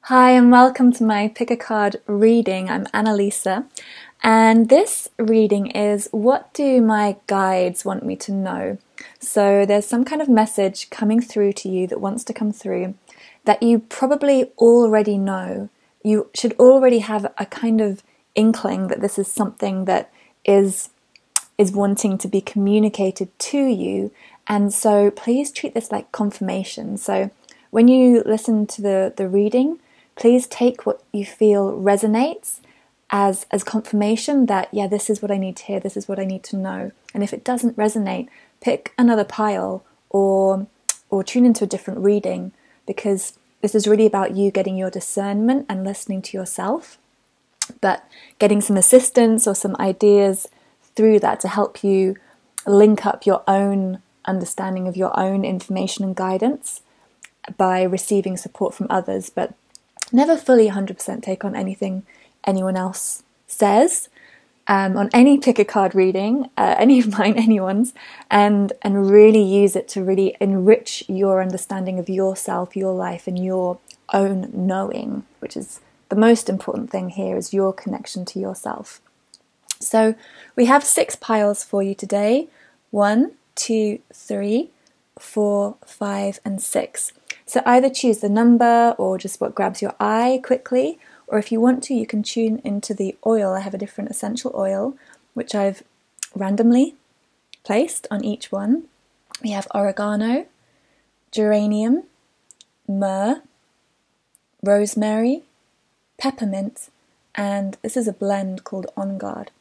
Hi and welcome to my pick a card reading. I'm Annalisa, and this reading is what do my guides want me to know? So there's some kind of message coming through to you that wants to come through that you probably already know. You should already have a kind of inkling that this is something that is wanting to be communicated to you, and so please treat this like confirmation. So when you listen to the reading, please take what you feel resonates as confirmation that, yeah, this is what I need to hear, this is what I need to know. And if it doesn't resonate, pick another pile or tune into a different reading, because this is really about you getting your discernment and listening to yourself, but getting some assistance or some ideas through that to help you link up your own understanding of your own information and guidance by receiving support from others, but never fully 100% take on anything anyone else says on any pick a card reading, any of mine, anyone's, and really use it to really enrich your understanding of yourself, your life, and your own knowing, which is the most important thing here, is your connection to yourself. So we have 6 piles for you today: 1, 2, 3, 4, 5, and 6. So either choose the number or just what grabs your eye quickly, or if you want to, you can tune into the oil. I have a different essential oil, which I've randomly placed on each one. We have oregano, geranium, myrrh, rosemary, peppermint, and this is a blend called On Guard.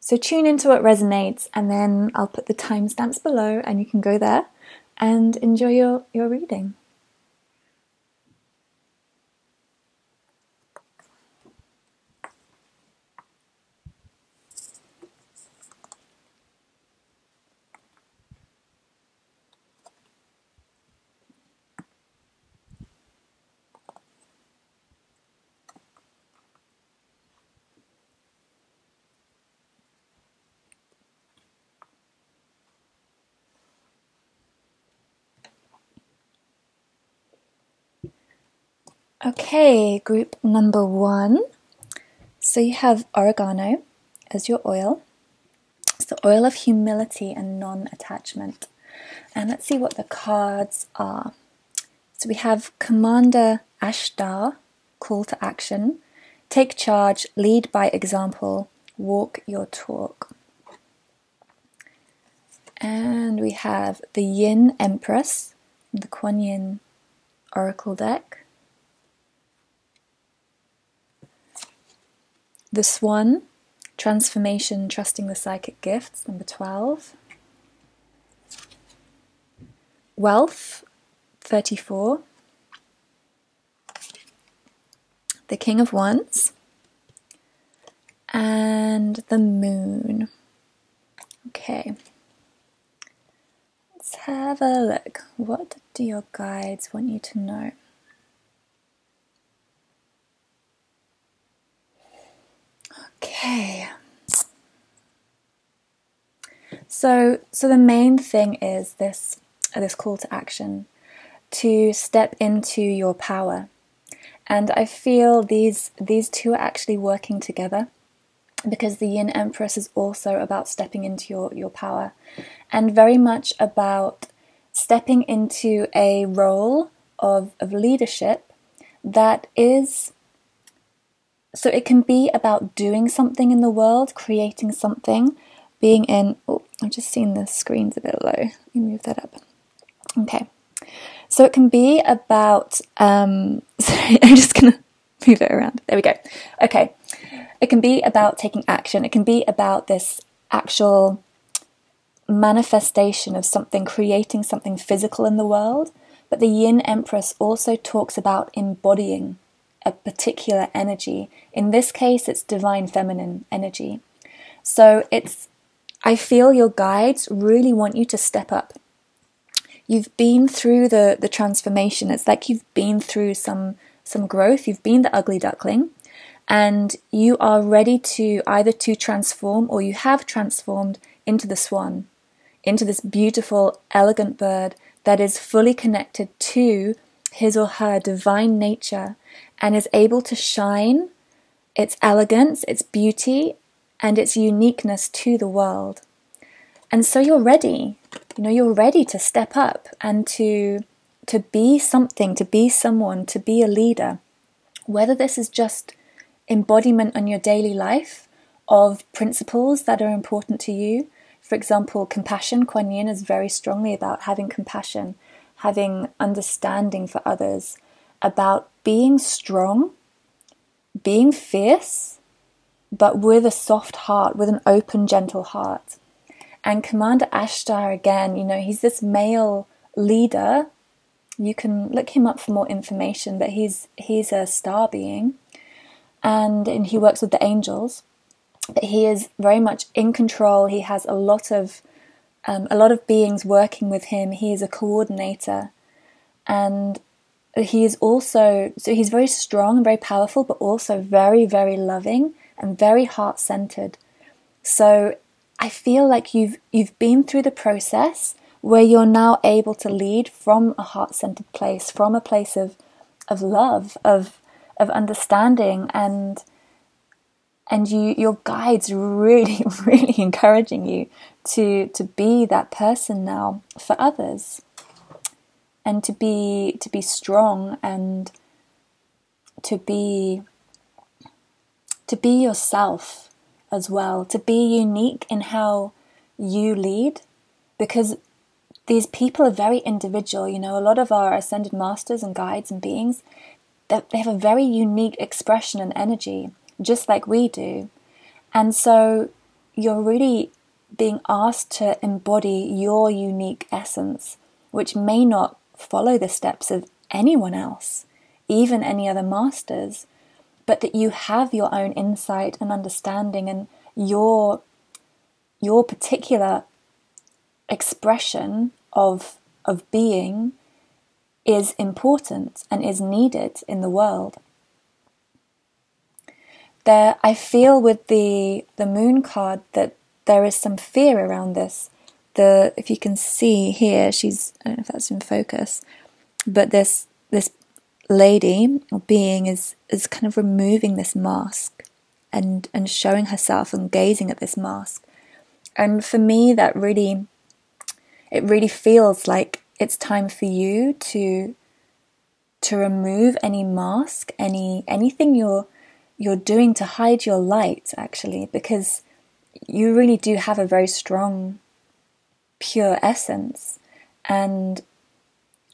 So tune into what resonates, and then I'll put the timestamps below and you can go there and enjoy your reading. Okay, group number 1. So you have oregano as your oil. It's the oil of humility and non-attachment. And let's see what the cards are. So we have Commander Ashtar, call to action, take charge, lead by example, walk your talk. And we have the Yin Empress, the Kuan Yin Oracle deck. The Swan, transformation, trusting the psychic gifts, number 12. Wealth, 34. The King of Wands. And the Moon. Okay. Let's have a look. What do your guides want you to know? Okay. So the main thing is this call to action, to step into your power. And I feel these two are actually working together, because the Yin Empress is also about stepping into your power, and very much about stepping into a role of leadership that is... So it can be about doing something in the world, creating something, being in... Oh, I've just seen the screen's a bit low. Let me move that up. Okay. So it can be about... sorry, I'm just going to move it around. There we go. Okay. It can be about taking action. It can be about this actual manifestation of something, creating something physical in the world. But the Yin Empress also talks about embodying a particular energy. In this case, it's divine feminine energy. So I feel your guides really want you to step up. You've been through the transformation. It's like you've been through some growth. You've been the ugly duckling, and you are ready to either to transform, or you have transformed into the swan, into this beautiful, elegant bird that is fully connected to his or her divine nature and is able to shine its elegance, its beauty, and its uniqueness to the world. And so you're ready. You're ready to step up and to be something, to be someone, to be a leader. Whether this is just embodiment on your daily life of principles that are important to you. For example, compassion. Kuan Yin is very strongly about having compassion, having understanding for others, about being strong, being fierce, but with a soft heart, with an open, gentle heart. And Commander Ashtar, again, he's this male leader. You can look him up for more information, but he's a star being, and he works with the angels. But he is very much in control. He has a lot of beings working with him. He is a coordinator, and he is also, so he's very strong and very powerful, but also very, very loving and very heart-centered. So I feel like you've been through the process where you're now able to lead from a heart-centered place, from a place of love, of understanding, and your guides really, really encouraging you to be that person now for others, and to be strong, and to be yourself as well, to be unique in how you lead, because these people are very individual. A lot of our ascended masters and guides and beings, they have a very unique expression and energy, just like we do. And so you're really being asked to embody your unique essence, which may not follow the steps of anyone else, even any other masters, but that you have your own insight and understanding, and your particular expression of being is important and is needed in the world. I feel with the moon card that there is some fear around this. If you can see here, I don't know if that's in focus, but this lady or being is kind of removing this mask and showing herself and gazing at this mask. And for me, it really feels like it's time for you to remove any mask, anything you're doing to hide your light, actually, because you really do have a very strong, pure essence. And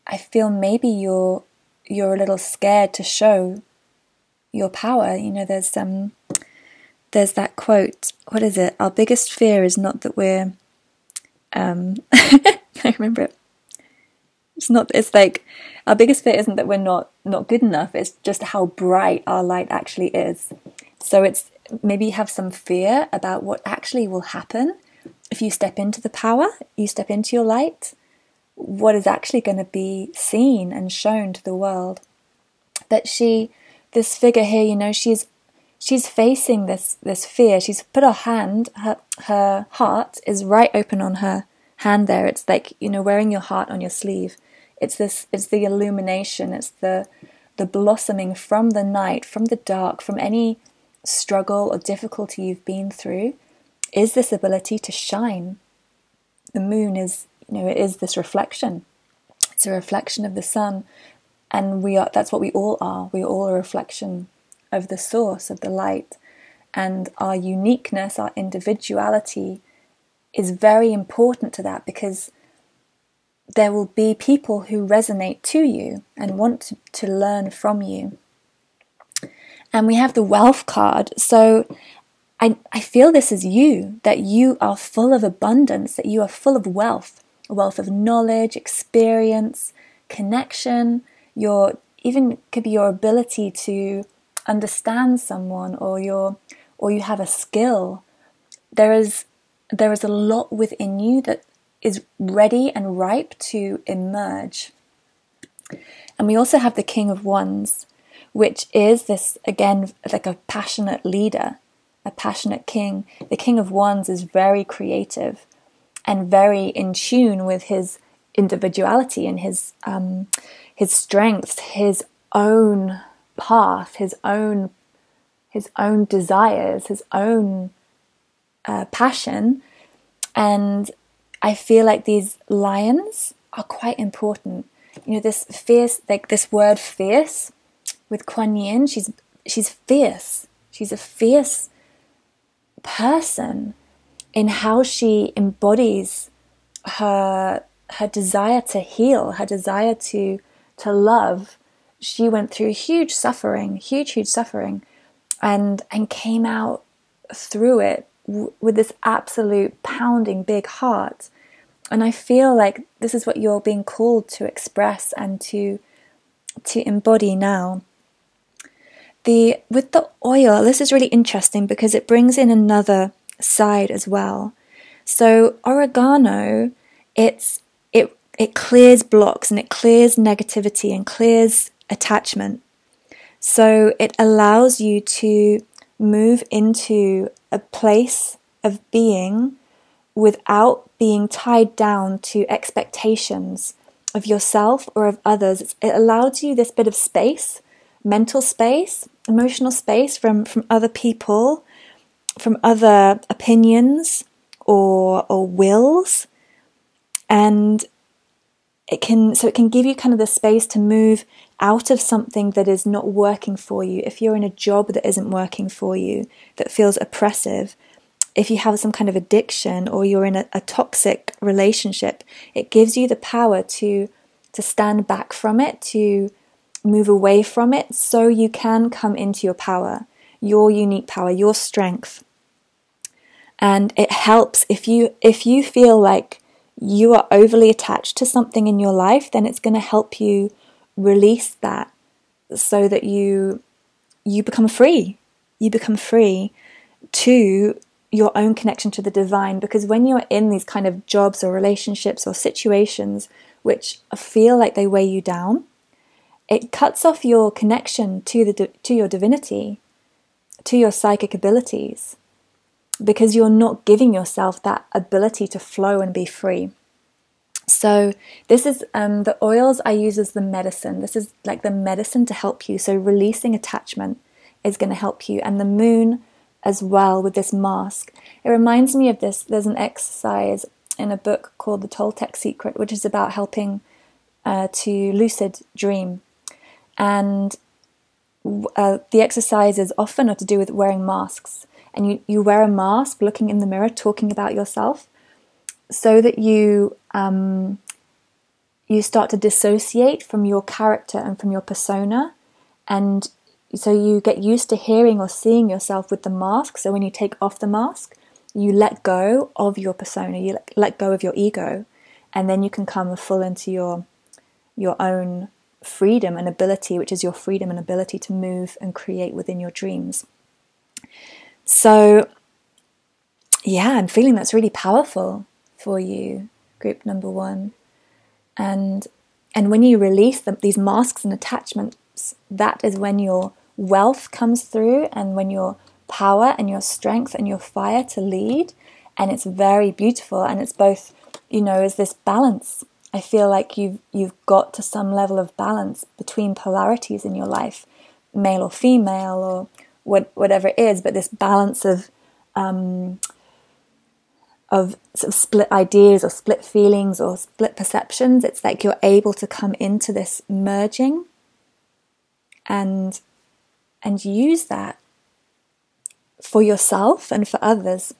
I feel maybe you're a little scared to show your power. There's that quote. What is it? Our biggest fear is not that we're I remember it. It's like our biggest fear isn't that we're not good enough, it's just how bright our light actually is. So it's maybe you have some fear about what actually will happen if you step into the power, you step into your light, what is actually going to be seen and shown to the world. But this figure here, she's facing this fear. She's put her heart is right open on her hand there. It's like, wearing your heart on your sleeve. It's the illumination, it's the blossoming from the night, from the dark, from any struggle or difficulty you've been through, is this ability to shine. The moon is, it is this reflection. It's a reflection of the sun, and that's what we all are. We are all a reflection of the source, of the light, and our uniqueness, our individuality is very important to that, because there will be people who resonate to you and want to learn from you. And we have the wealth card. So I feel this is you, that you are full of abundance, that you are full of wealth, a wealth of knowledge, experience, connection, could be your ability to understand someone, or you have a skill. There is a lot within you that is ready and ripe to emerge. And we also have the King of Wands, which is this, again, like a passionate leader, a passionate king. The King of Wands is very creative and very in tune with his individuality and his strengths, his own path, his own desires, his own passion. And I feel like these lions are quite important. You know, this fierce, like this word fierce with Kuan Yin, she's fierce. She's a fierce person in how she embodies her desire to heal, her desire to love. She went through huge suffering, and came out through it with this absolute pounding big heart. And I feel like this is what you're being called to express and to embody now. With the oil, this is really interesting because it brings in another side as well. So oregano, it clears blocks and it clears negativity and clears attachment. So it allows you to move into a place of being without being tied down to expectations of yourself or of others. It allows you this bit of space, mental space, emotional space from other people, from other opinions or wills, and it can give you kind of the space to move out of something that is not working for you. If you're in a job that isn't working for you, that feels oppressive, if you have some kind of addiction or you're in a toxic relationship, it gives you the power to stand back from it, to move away from it, so you can come into your power, your unique power, your strength. And it helps if you feel like you are overly attached to something in your life, then it's going to help you release that so that you become free. You become free to your own connection to the divine, because when you're in these kind of jobs or relationships or situations which feel like they weigh you down, it cuts off your connection to your divinity, to your psychic abilities, because you're not giving yourself that ability to flow and be free. So this is the oils I use as the medicine. This is like the medicine to help you. So releasing attachment is going to help you. And the moon as well with this mask. It reminds me of this. There's an exercise in a book called The Toltec Secret, which is about helping to lucid dream. And the exercises often are to do with wearing masks. And you wear a mask, looking in the mirror, talking about yourself, so that you start to dissociate from your character and from your persona. And so you get used to hearing or seeing yourself with the mask. So when you take off the mask, you let go of your persona, you let go of your ego, and then you can come full into your own freedom and ability, which is your freedom and ability to move and create within your dreams. So yeah, I'm feeling that's really powerful for you, group number 1. And when you release these masks and attachments, that is when your wealth comes through, and when your power and your strength and your fire to lead. And it's very beautiful, and it's both, as this balance. I feel like you've got to some level of balance between polarities in your life, male or female or whatever it is, but this balance of sort of split ideas or split feelings or split perceptions. It's like you're able to come into this merging and use that for yourself and for others.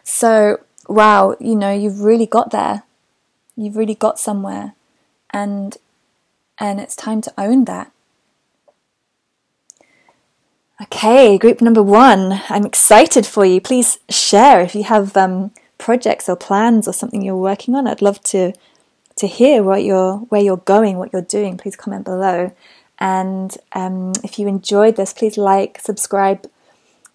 So, wow, you've really got there. You've really got somewhere, and it's time to own that. Okay, group number 1. I'm excited for you. Please share if you have projects or plans or something you're working on. I'd love to hear where you're going, what you're doing. Please comment below. And if you enjoyed this, please subscribe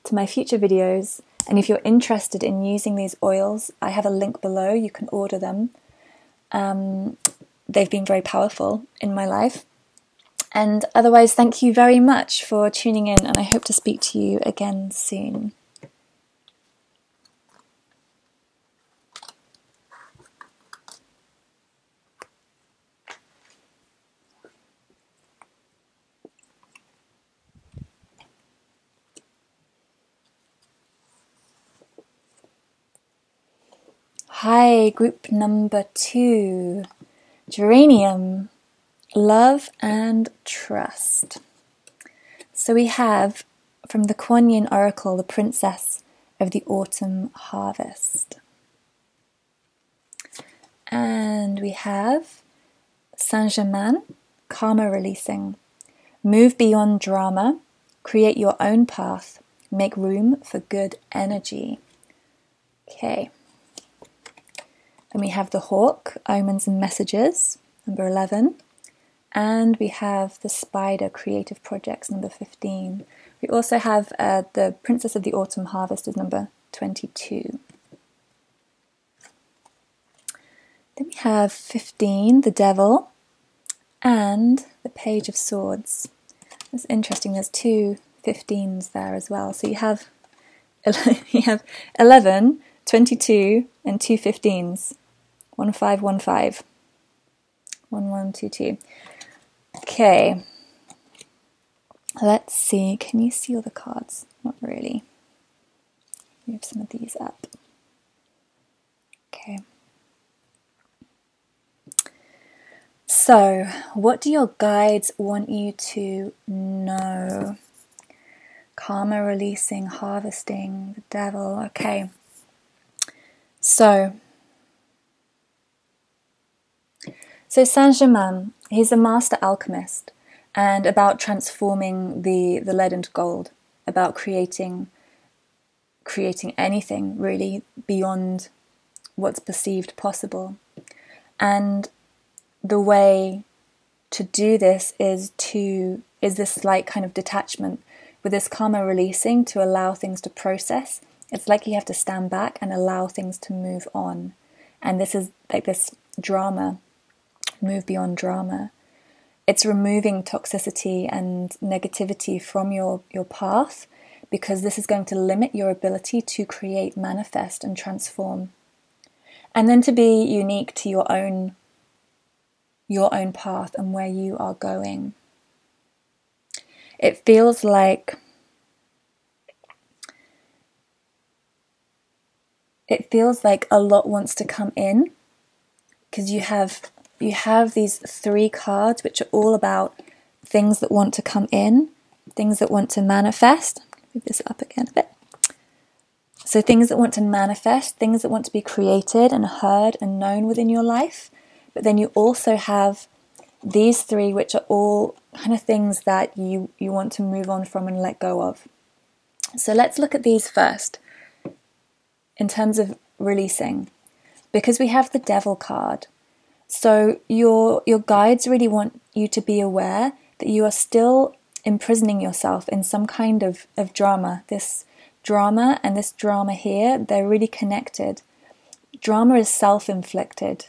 to my future videos. And if you're interested in using these oils, I have a link below. You can order them. They've been very powerful in my life. And otherwise, thank you very much for tuning in, and I hope to speak to you again soon. Hi, group number 2. Geranium, love and trust. So we have from the Kuan Yin Oracle, the Princess of the Autumn Harvest. And we have Saint-Germain, karma releasing. Move beyond drama, create your own path, make room for good energy. Okay. Then we have the Hawk, omens and messages, number 11. And we have the Spider, creative projects, number 15. We also have the Princess of the Autumn Harvest is number 22. Then we have 15, the Devil, and the Page of Swords. It's interesting, there's 2 15s there as well. So you have 11, 22, and 2 15s. 1515. 1122. Okay. Let's see. Can you see all the cards? Not really. Move some of these up. Okay. So, what do your guides want you to know? Karma releasing, harvesting, the devil. Okay. So Saint-Germain, he's a master alchemist and about transforming the lead into gold, about creating anything really beyond what's perceived possible. And the way to do this is this like kind of detachment with this karma releasing to allow things to process. It's like you have to stand back and allow things to move on. And this is like this drama, move beyond drama. It's removing toxicity and negativity from your path, because this is going to limit your ability to create, manifest, and transform. And then to be unique to your own path and where you are going. It feels like a lot wants to come in, because you have these 3 cards which are all about things that want to come in, things that want to manifest. Move this up again a bit. So things that want to manifest, things that want to be created and heard and known within your life. But then you also have these 3 which are all kind of things that you want to move on from and let go of. So let's look at these first in terms of releasing, because we have the Devil card. So your guides really want you to be aware that you are still imprisoning yourself in some kind of drama. This drama and this drama here, they're really connected. Drama is self-inflicted.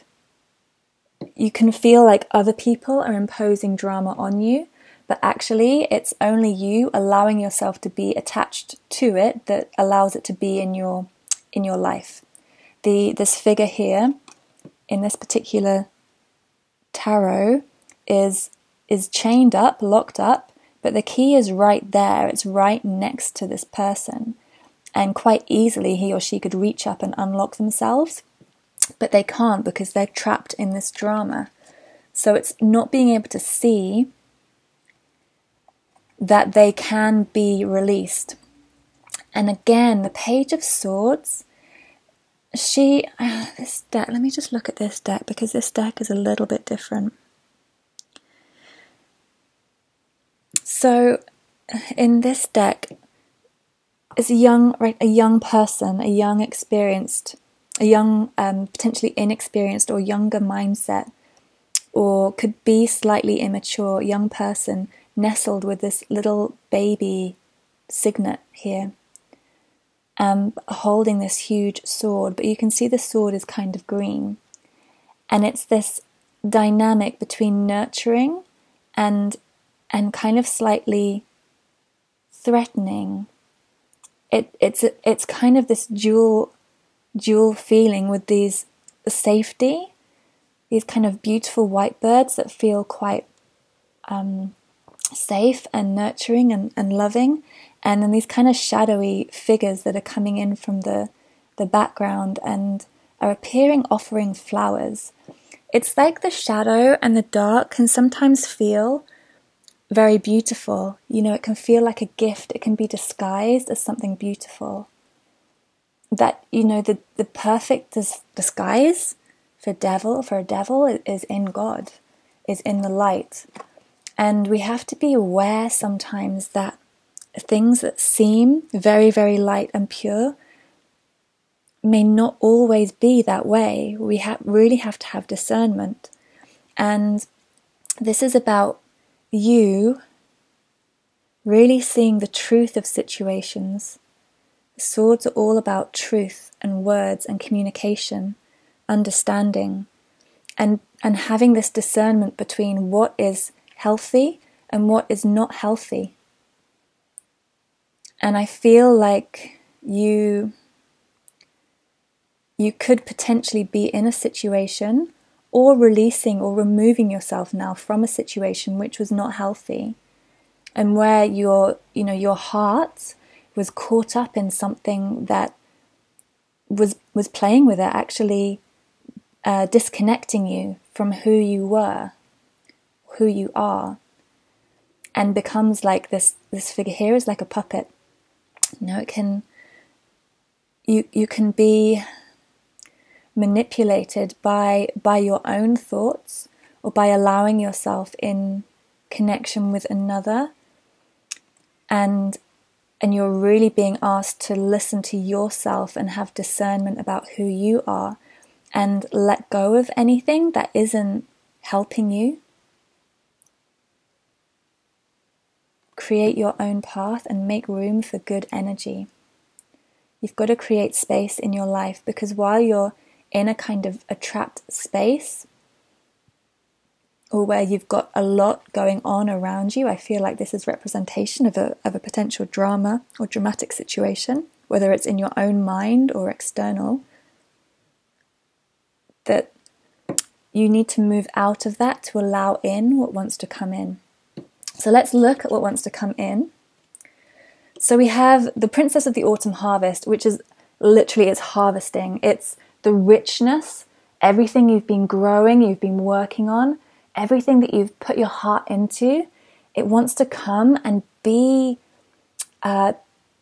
You can feel like other people are imposing drama on you, but actually it's only you allowing yourself to be attached to it that allows it to be in your life. This figure here in this particular tarot is chained up, locked up, but the key is right there. It's right next to this person, and quite easily he or she could reach up and unlock themselves, but they can't because they're trapped in this drama. So it's not being able to see that they can be released. And again, the Page of Swords, this deck, let me just look at this deck, because this deck is a little bit different. So in this deck is a young person, a young experienced, a young potentially inexperienced or younger mindset, or could be slightly immature young person nestled with this little baby signet here. Holding this huge sword, but you can see the sword is kind of green, and it's this dynamic between nurturing and kind of slightly threatening. It's kind of this dual feeling with these safety, these kind of beautiful white birds that feel quite safe and nurturing and loving. And then these kind of shadowy figures that are coming in from the background and are appearing offering flowers. It's like the shadow and the dark can sometimes feel very beautiful. You know, it can feel like a gift. It can be disguised as something beautiful. That, you know, the perfect disguise for a devil is in God, is in the light. And we have to be aware sometimes that things that seem very, very light and pure may not always be that way. We really have to have discernment. And this is about you really seeing the truth of situations. The swords are all about truth and words and communication, understanding, and having this discernment between what is healthy and what is not healthy. And I feel like you could potentially be in a situation or releasing or removing yourself now from a situation which was not healthy, and where your heart was caught up in something that was playing with it, actually disconnecting you from who you were, who you are, and becomes like this figure here is like a puppet. You know, you can be manipulated by your own thoughts, or by allowing yourself in connection with another, and you're really being asked to listen to yourself and have discernment about who you are, and let go of anything that isn't helping you. Create your own path and make room for good energy. You've got to create space in your life, because while you're in a kind of a trapped space, or where you've got a lot going on around you, I feel like this is representation of a potential drama or dramatic situation, whether it's in your own mind or external, that you need to move out of that to allow in what wants to come in. So let's look at what wants to come in. So we have the Princess of the Autumn Harvest, which is literally, it's harvesting. It's the richness, everything you've been growing, you've been working on, everything that you've put your heart into. It wants to come and be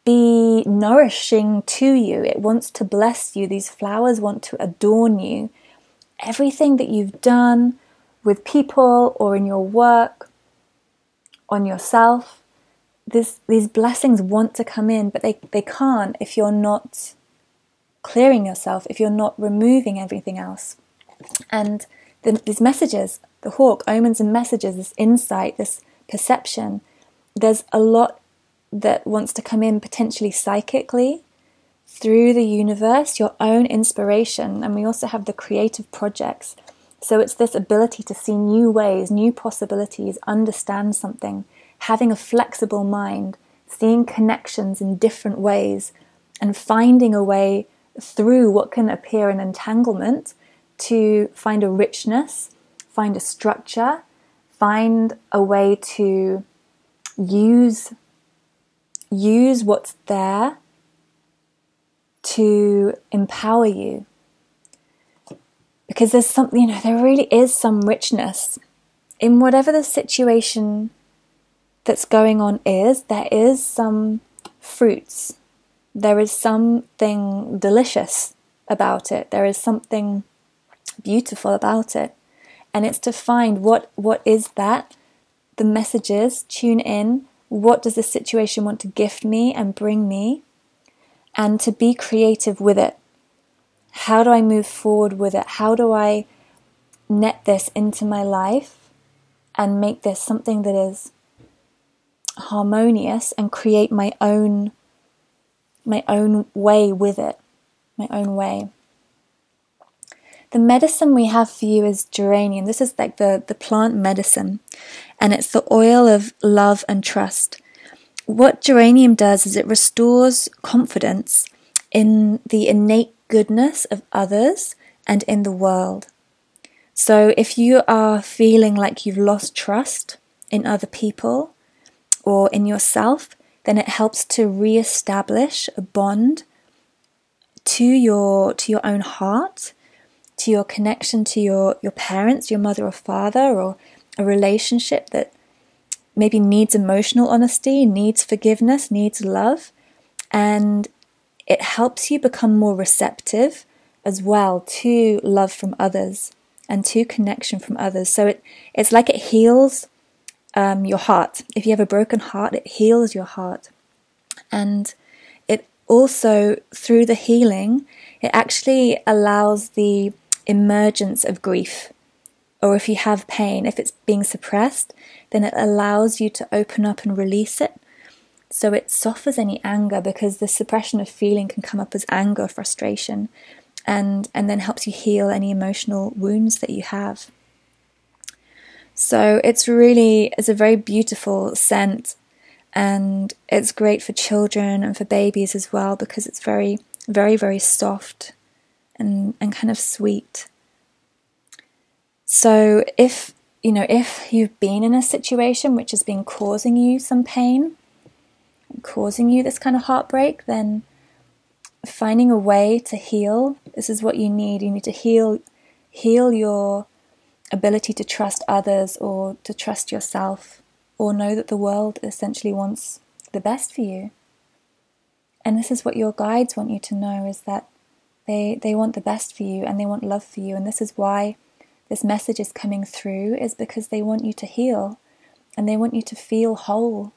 nourishing to you. It wants to bless you. These flowers want to adorn you. Everything that you've done with people or in your work, on yourself, these blessings want to come in, but they can't if you're not clearing yourself, if you're not removing everything else. And these messages, the hawk, omens and messages, this insight, this perception, there's a lot that wants to come in potentially psychically through the universe, your own inspiration. And we also have the creative projects. So it's this ability to see new ways, new possibilities, understand something, having a flexible mind, seeing connections in different ways, and finding a way through what can appear an entanglement to find a richness, find a structure, find a way to use what's there to empower you. Because there's something, there really is some richness in whatever the situation that's going on is. There is some fruits. There is something delicious about it. There is something beautiful about it. And it's to find what is that, the messages, tune in, what does this situation want to gift me and bring me, and to be creative with it. How do I move forward with it? How do I net this into my life and make this something that is harmonious and create my own way with it, my own way. The medicine we have for you is geranium. This is like the plant medicine, and it's the oil of love and trust. What geranium does is it restores confidence in the innate goodness of others and in the world. So if you are feeling like you've lost trust in other people or in yourself, then it helps to re-establish a bond to your own heart, to your connection to your parents, your mother or father, or a relationship that maybe needs emotional honesty, needs forgiveness, needs love. And it helps you become more receptive as well to love from others and to connection from others. So it's like it heals your heart. If you have a broken heart, it heals your heart. And it also, through the healing, it actually allows the emergence of grief. Or if you have pain, if it's being suppressed, then it allows you to open up and release it. So it softens any anger, because the suppression of feeling can come up as anger, frustration, and then helps you heal any emotional wounds that you have. So it's a very beautiful scent, and it's great for children and for babies as well, because it's very, very, very soft and kind of sweet. So if you've been in a situation which has been causing you some pain, causing you this kind of heartbreak, then finding a way to heal, this is what you need. You need to heal your ability to trust others, or to trust yourself, or know that the world essentially wants the best for you. And this is what your guides want you to know, is that they want the best for you, and they want love for you. And this is why this message is coming through, is because they want you to heal, and they want you to feel whole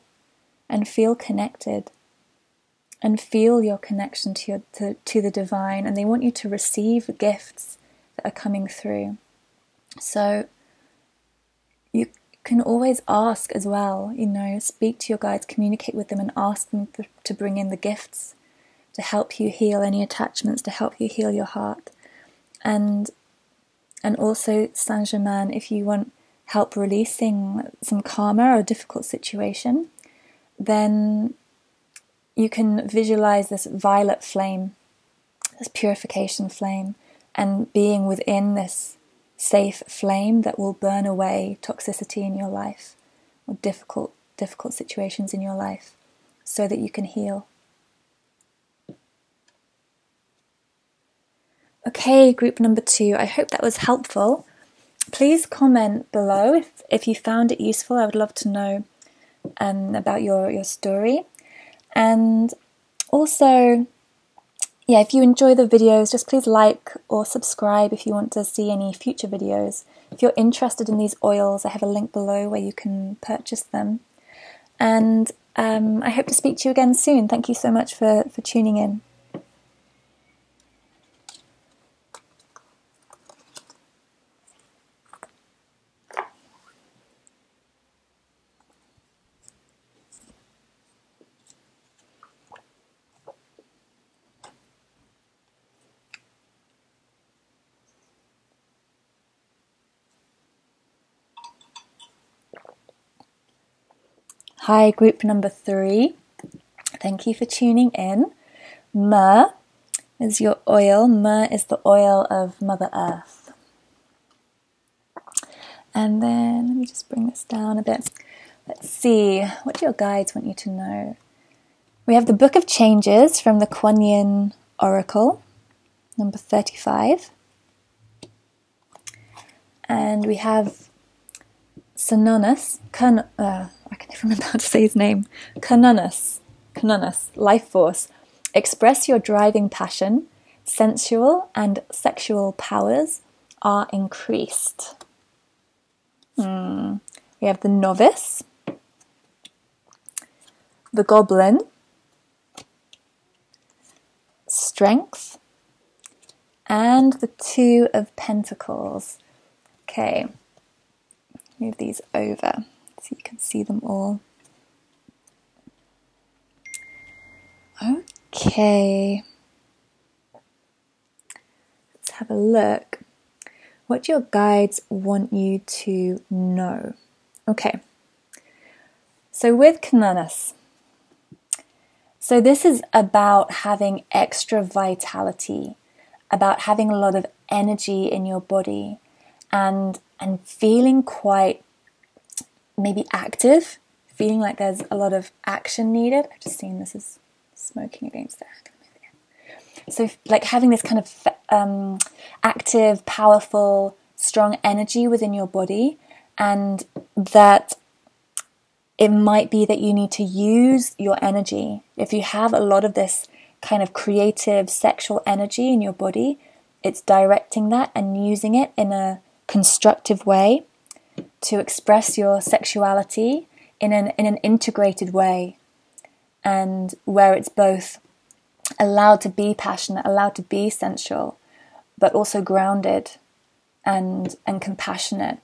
and feel connected and feel your connection to the divine, and they want you to receive the gifts that are coming through. So you can always ask as well, speak to your guides, communicate with them, and ask them to bring in the gifts to help you heal any attachments, to help you heal your heart. And also, Saint-Germain, if you want help releasing some karma or a difficult situation, then you can visualize this violet flame, this purification flame, and being within this safe flame that will burn away toxicity in your life, or difficult situations in your life, so that you can heal. Okay, group number 2, I hope that was helpful. Please comment below if you found it useful. I would love to know about your story. And also, if you enjoy the videos, just please like or subscribe if you want to see any future videos. If you're interested in these oils, I have a link below where you can purchase them. And I hope to speak to you again soon. Thank you so much for tuning in. Hi, group number 3. Thank you for tuning in. Myrrh is your oil. Myrrh is the oil of Mother Earth. And then, let me just bring this down a bit. Let's see, what do your guides want you to know? We have the Book of Changes from the Kuan Yin Oracle, number 35. And we have Synonus, I can never remember how to say his name. Synonus, life force. Express your driving passion. Sensual and sexual powers are increased. We have the Novice, the Goblin, Strength, and the 2 of Pentacles. Okay, move these over so you can see them all. Okay, let's have a look. What do your guides want you to know? Okay, so with Synonus, so this is about having extra vitality, about having a lot of energy in your body, and feeling quite maybe active, feeling like there's a lot of action needed. I've just seen this is smoking against that. So like having this kind of active, powerful, strong energy within your body, and that it might be that you need to use your energy. If you have a lot of this kind of creative sexual energy in your body, it's directing that and using it in a constructive way to express your sexuality in an integrated way, and where it's both allowed to be passionate, allowed to be sensual, but also grounded and compassionate.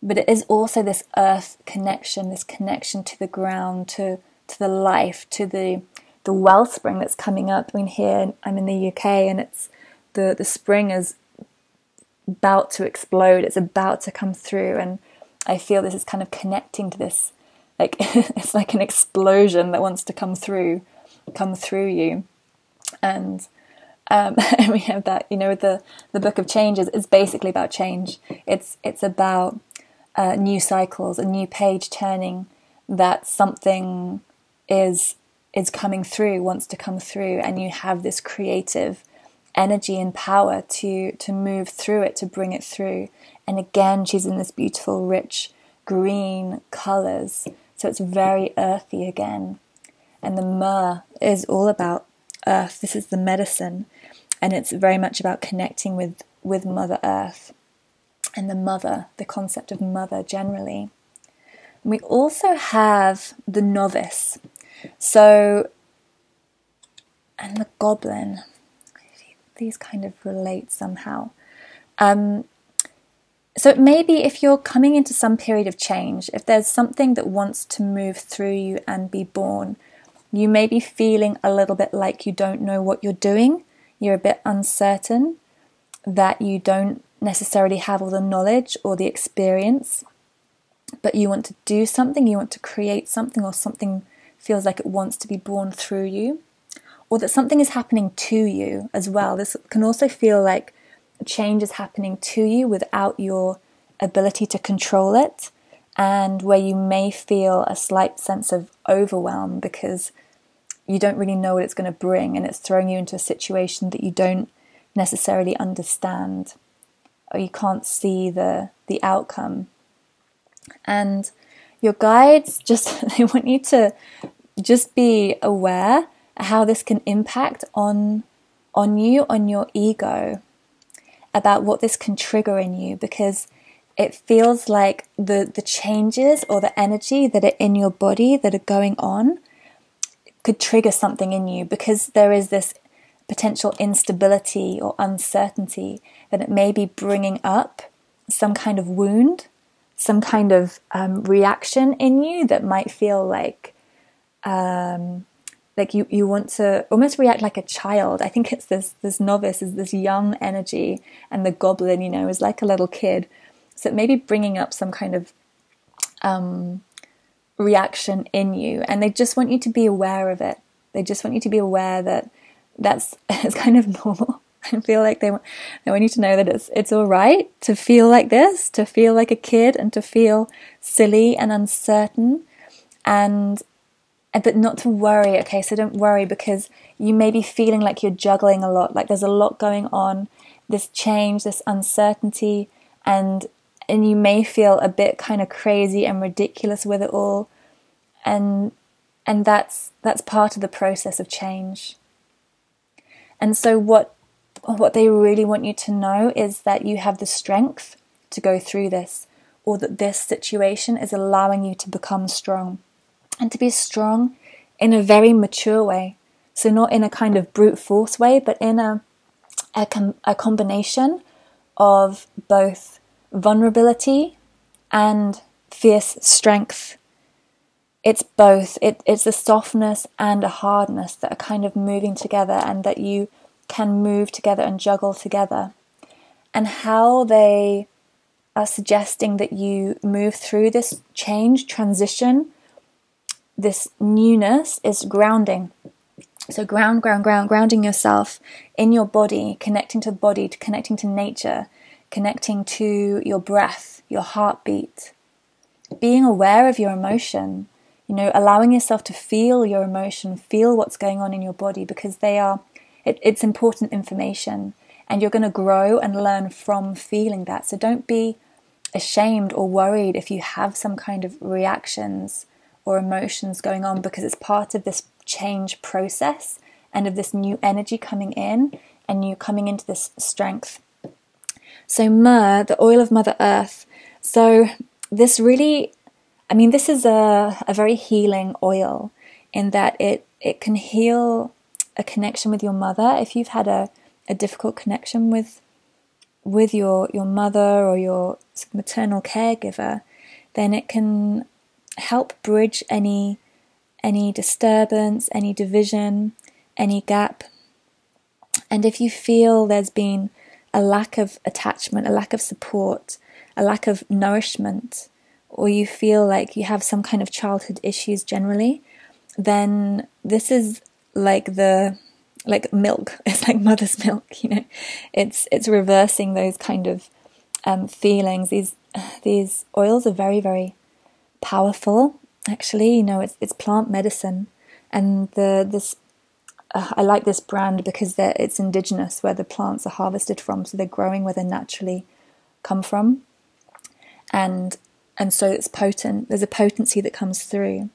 But it is also this earth connection, this connection to the ground, to the life, to the wellspring that's coming up. I mean, here I'm in the UK, and it's the spring is about to explode. It's about to come through, and I feel this is kind of connecting to this, like it's like an explosion that wants to come through you. And and we have that, the Book of Changes is basically about change. It's about new cycles, a new page turning, that something is coming through, wants to come through, and you have this creative energy and power to move through it, to bring it through. And again, she's in this beautiful, rich green colours, so it's very earthy again. And the myrrh is all about earth. This is the medicine, and it's very much about connecting with Mother Earth and the concept of mother generally. And we also have the novice, and the goblin. These kind of relate somehow. So maybe if you're coming into some period of change, if there's something that wants to move through you and be born, you may be feeling a little bit like you don't know what you're doing. You're a bit uncertain, that you don't necessarily have all the knowledge or the experience, but you want to do something, you want to create something, or something feels like it wants to be born through you, or that something is happening to you as well. This can also feel like change is happening to you without your ability to control it, and where you may feel a slight sense of overwhelm because you don't really know what it's going to bring, and it's throwing you into a situation that you don't necessarily understand, or you can't see the outcome. And your guides they want you to just be aware how this can impact on you, on your ego, about what this can trigger in you, because it feels like the changes or the energy that are in your body that are going on could trigger something in you, because there is this potential instability or uncertainty that it may be bringing up some kind of wound, some kind of reaction in you that might feel like you want to almost react like a child. I think it's this novice is this young energy, and the goblin, is like a little kid. So it may be bringing up some kind of reaction in you, and they just want you to be aware of it. They just want you to be aware that it's kind of normal. I feel like they want you to know that it's all right to feel like this, to feel like a kid, and to feel silly and uncertain, but not to worry. Okay, so don't worry, because you may be feeling like you're juggling a lot, like there's a lot going on, this change, this uncertainty, and you may feel a bit kind of crazy and ridiculous with it all, and that's part of the process of change. And so what they really want you to know is that you have the strength to go through this, or that this situation is allowing you to become strong, and to be strong in a very mature way. So not in a kind of brute force way, but in a combination of both vulnerability and fierce strength. It's both. It's a softness and a hardness that are kind of moving together, and that you can move together and juggle together. And how they are suggesting that you move through this change, transition, this newness, is grounding. So grounding yourself in your body, connecting to the body, connecting to nature, connecting to your breath, your heartbeat, being aware of your emotion, allowing yourself to feel your emotion, feel what's going on in your body, because they are it's important information, and you're going to grow and learn from feeling that. So don't be ashamed or worried if you have some kind of reactions or emotions going on, because it's part of this change process and of this new energy coming in, and you coming into this strength. So myrrh, the oil of Mother Earth. So this really, I mean, this is a very healing oil in that it can heal a connection with your mother. If you've had a difficult connection with your mother or your maternal caregiver, then it can help bridge any disturbance, any division, any gap. And if you feel there's been a lack of attachment, a lack of support, a lack of nourishment, or you feel like you have some kind of childhood issues generally, then this is like milk. It's like mother's milk, you know. It's reversing those kind of feelings. These oils are very, very powerful. Actually, you know, it's plant medicine, and I like this brand because it's indigenous, where the plants are harvested from, so they're growing where they naturally come from, and so it's potent. There's a potency that comes through,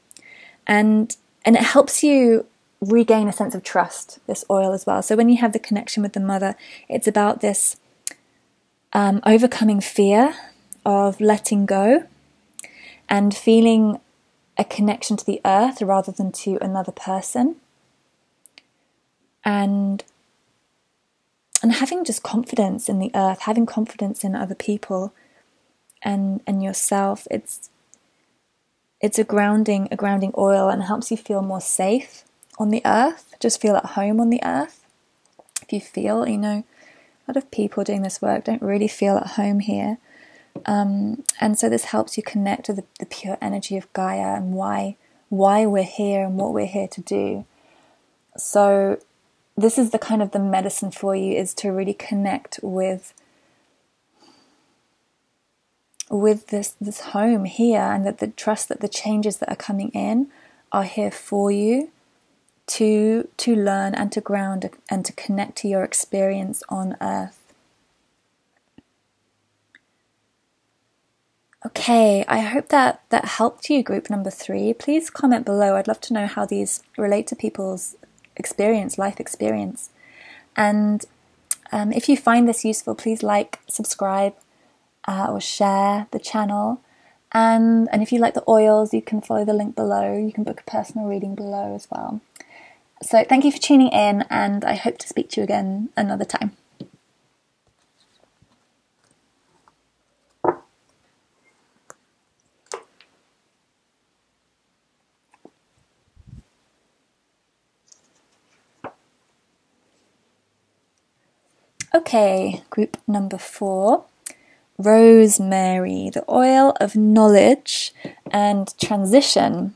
and it helps you regain a sense of trust, this oil as well. So when you have the connection with the mother, it's about this overcoming fear of letting go and feeling a connection to the earth rather than to another person, and having just confidence in the earth, having confidence in other people and yourself. It's a grounding oil, and helps you feel more safe on the earth, just feel at home on the earth. If you feel, you know, a lot of people doing this work don't really feel at home here. And so this helps you connect to the pure energy of Gaia and why we're here and what we're here to do. So this is the kind of the medicine for you, is to really connect with this home here, and that the trust that the changes that are coming in are here for you to learn and to ground and to connect to your experience on earth. Okay, I hope that helped you, group number 3. Please comment below. I'd love to know how these relate to people's life experience. And if you find this useful, please like, subscribe, or share the channel. And if you like the oils, you can follow the link below. You can book a personal reading below as well. So thank you for tuning in, and I hope to speak to you again another time. Okay, group number 4, rosemary, the oil of knowledge and transition.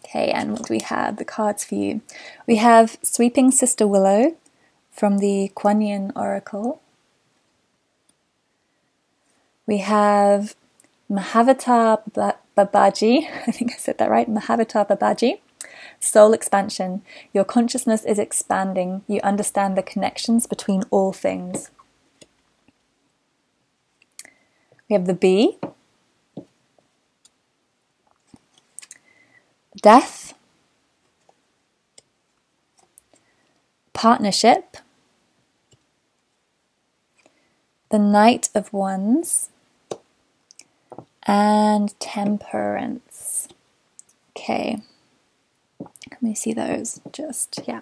Okay, and what do we have? The cards for you. We have Sweeping Sister Willow from the Kuan Yin Oracle. We have Mahavatar Babaji, I think I said that right, Mahavatar Babaji. Soul expansion. Your consciousness is expanding. You understand the connections between all things. We have the bee. Death. Partnership. The Knight of Wands. And temperance. Okay. Can we see those? Yeah.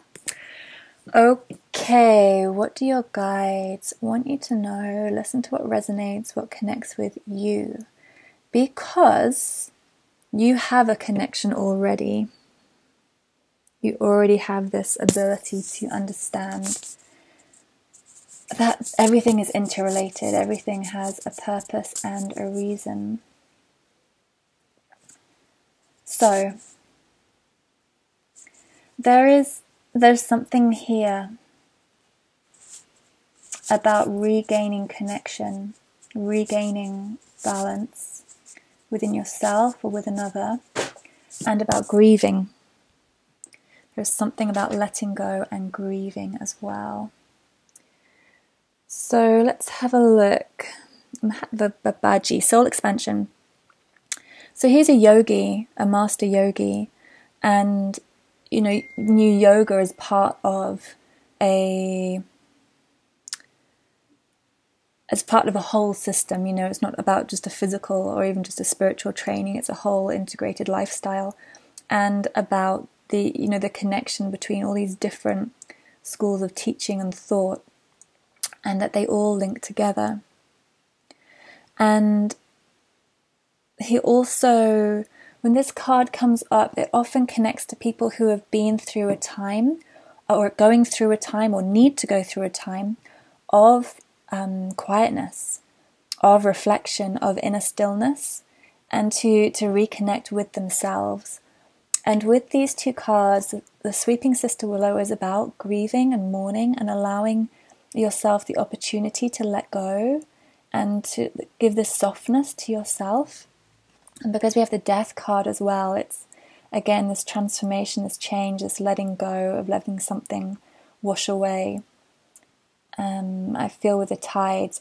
Okay, what do your guides want you to know? Listen to what resonates, what connects with you. Because you have a connection already. You already have this ability to understand that everything is interrelated. Everything has a purpose and a reason. So there's something here about regaining connection, regaining balance within yourself or with another, and about grieving. There's something about letting go and grieving as well. So let's have a look. The Babaji, soul expansion. So he's a yogi, a master yogi, and new yoga is part of a whole system. It's not about just a physical or even just a spiritual training. It's a whole integrated lifestyle, and about the connection between all these different schools of teaching and thought, and that they all link together. And he also, when this card comes up, it often connects to people who have been through a time, or going through a time, or need to go through a time of quietness, of reflection, of inner stillness, and to reconnect with themselves. And with these two cards, the Sweeping Sister Willow is about grieving and mourning and allowing yourself the opportunity to let go and to give this softness to yourself. And because we have the Death card as well, it's again this transformation, this change, this letting go of letting something wash away. I feel with the tides,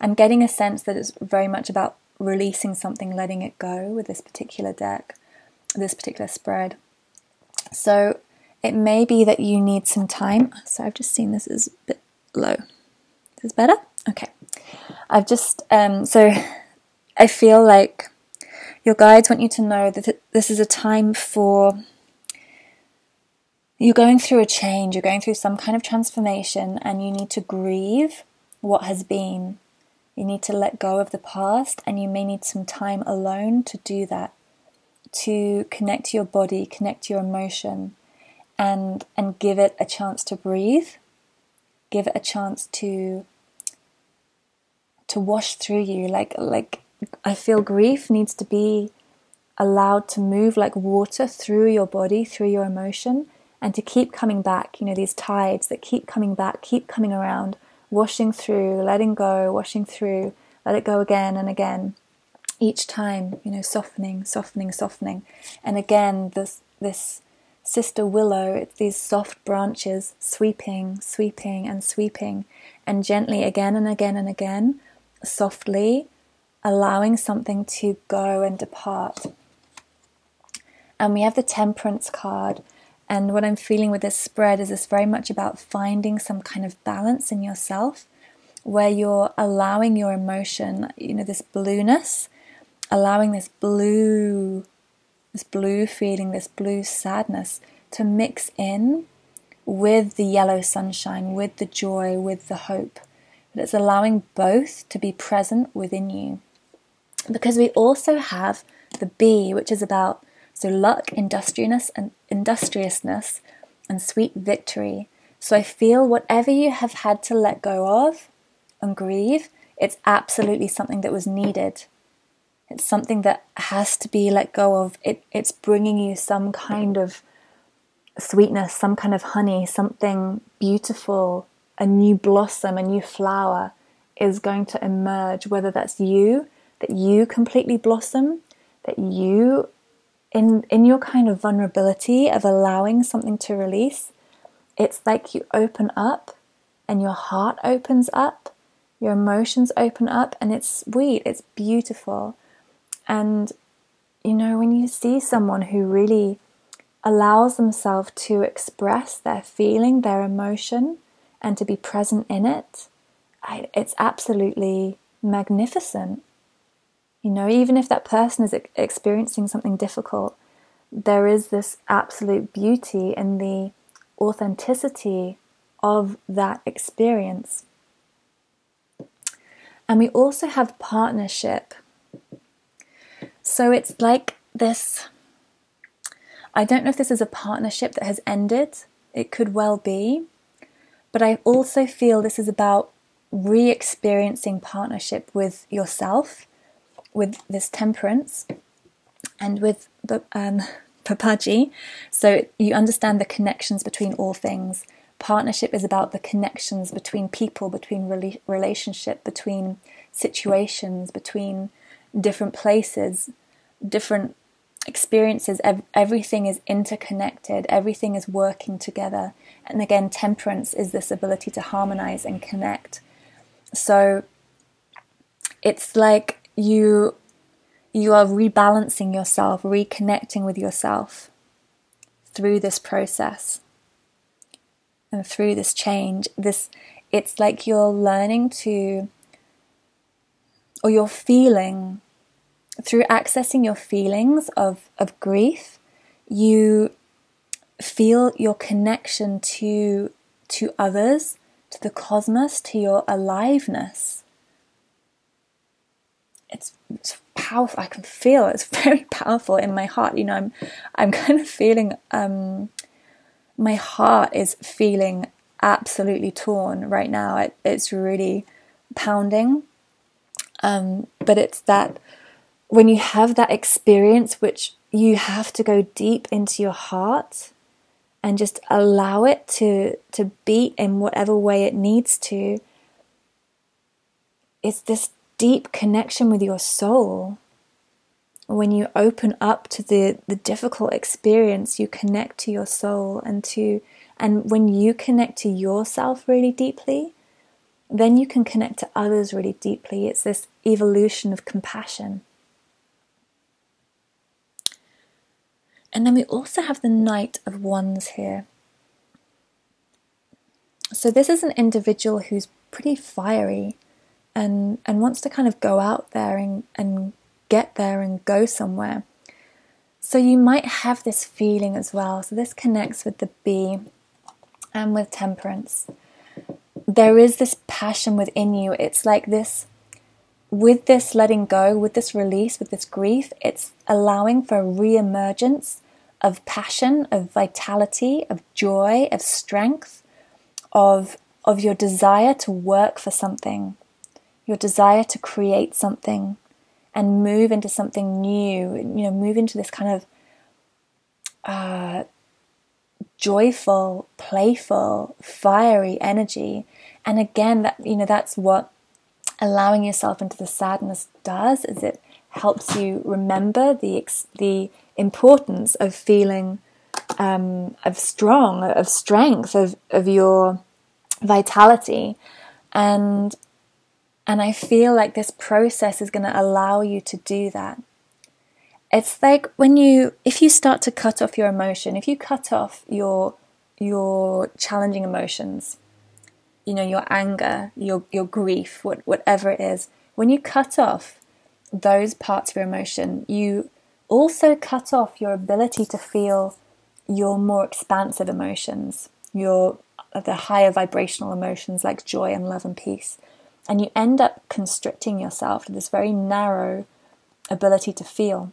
I'm getting a sense that it's very much about releasing something, letting it go with this particular deck, this particular spread. So it may be that you need some time. So I've just seen this is a bit low. Is this better? Okay. I've just, so I feel like your guides want you to know that this is a time for, you're going through a change, you're going through some kind of transformation, and you need to grieve what has been. You need to let go of the past, and you may need some time alone to do that, to connect to your body, connect to your emotion, and give it a chance to breathe, give it a chance to wash through you. Like I feel grief needs to be allowed to move like water through your body, through your emotion, and to keep coming back. These tides that keep coming back, keep coming around, washing through, letting go, washing through, let it go again and again. Each time, softening, softening, softening. And again, this Sister Willow, it's these soft branches sweeping, sweeping and sweeping, and gently again and again and again, softly allowing something to go and depart. And we have the Temperance card, and what I'm feeling with this spread is it's very much about finding some kind of balance in yourself, where you're allowing your emotion, this blueness, allowing this blue feeling, this blue sadness to mix in with the yellow sunshine, with the joy, with the hope. But it's allowing both to be present within you. Because we also have the B, which is about luck, industriousness, and sweet victory. So I feel whatever you have had to let go of and grieve, it's absolutely something that was needed. It's something that has to be let go of. It's bringing you some kind of sweetness, some kind of honey, something beautiful, a new blossom, a new flower is going to emerge, whether that's you, that you completely blossom, that you, in your kind of vulnerability of allowing something to release, it's like you open up and your heart opens up, your emotions open up, and it's sweet, it's beautiful. And, when you see someone who really allows themselves to express their feeling, their emotion, and to be present in it, it's absolutely magnificent. Even if that person is experiencing something difficult, there is this absolute beauty in the authenticity of that experience. And we also have partnership. So it's like this, I don't know if this is a partnership that has ended, it could well be, but I also feel this is about re-experiencing partnership with yourself, with this Temperance, and with the Papaji. So you understand the connections between all things. Partnership is about the connections between people, between relationship, between situations, between different places, different experiences, everything is interconnected, everything is working together. And again, temperance is this ability to harmonize and connect. So it's like you are rebalancing yourself, reconnecting with yourself through this process and through this change. It's like you're learning to, or you're feeling, through accessing your feelings of grief, you feel your connection to others, to the cosmos, to your aliveness. It's powerful. I can feel it. It's very powerful in my heart. You know, I'm kind of feeling, my heart is feeling absolutely torn right now. It's really pounding. But it's that when you have that experience, which you have to go deep into your heart and just allow it to beat in whatever way it needs to, it's this deep connection with your soul. When you open up to the difficult experience, you connect to your soul, and when you connect to yourself really deeply, then you can connect to others really deeply. It's this evolution of compassion. And then we also have the Knight of Wands here. So this is an individual who's pretty fiery and wants to kind of go out there and get there and go somewhere. So you might have this feeling as well. So this connects with the Bee and with Temperance. There is this passion within you. It's like this, with this letting go, with this release, with this grief, it's allowing for a re-emergence of passion, of vitality, of joy, of strength, of your desire to work for something, your desire to create something and move into something new, you know, move into this kind of joyful, playful, fiery energy. And again, that's what allowing yourself into the sadness does, is it helps you remember the importance of feeling of strength, of your vitality. And I feel like this process is going to allow you to do that. It's like if you start to cut off your emotion, if you cut off your challenging emotions, you know, your anger, your grief, whatever it is, when you cut off those parts of your emotion, you also cut off your ability to feel your more expansive emotions, the higher vibrational emotions like joy and love and peace. And you end up constricting yourself to this very narrow ability to feel.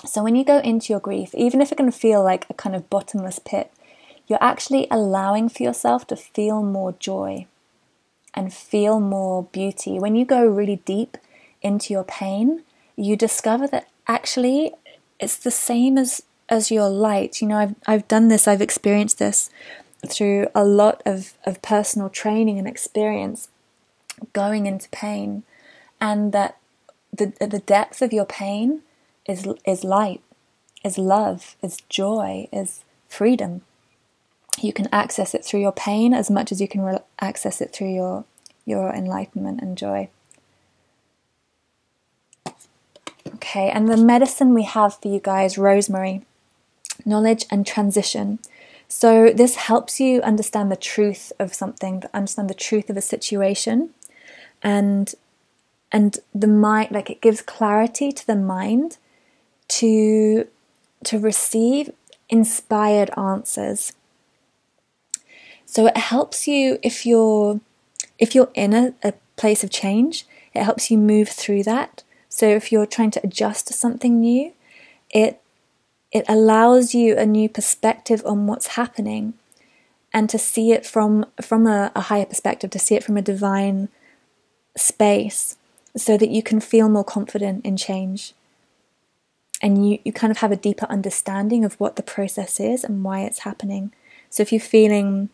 So when you go into your grief, even if it can feel like a kind of bottomless pit, you're actually allowing for yourself to feel more joy and feel more beauty. When you go really deep into your pain, you discover that actually it's the same as your light. You know, I've done this, I've experienced this through a lot of personal training and experience going into pain, and that the depth of your pain is light, is love, is joy, is freedom. You can access it through your pain as much as you can access it through your enlightenment and joy. Okay, and the medicine we have for you guys, rosemary, knowledge and transition. So this helps you understand the truth of something, understand the truth of a situation, and the mind, like it gives clarity to the mind to receive inspired answers. So it helps you if you're in a place of change, it helps you move through that. So if you're trying to adjust to something new, it allows you a new perspective on what's happening, and to see it from a higher perspective, to see it from a divine space, so that you can feel more confident in change. And you kind of have a deeper understanding of what the process is and why it's happening. So if you're feeling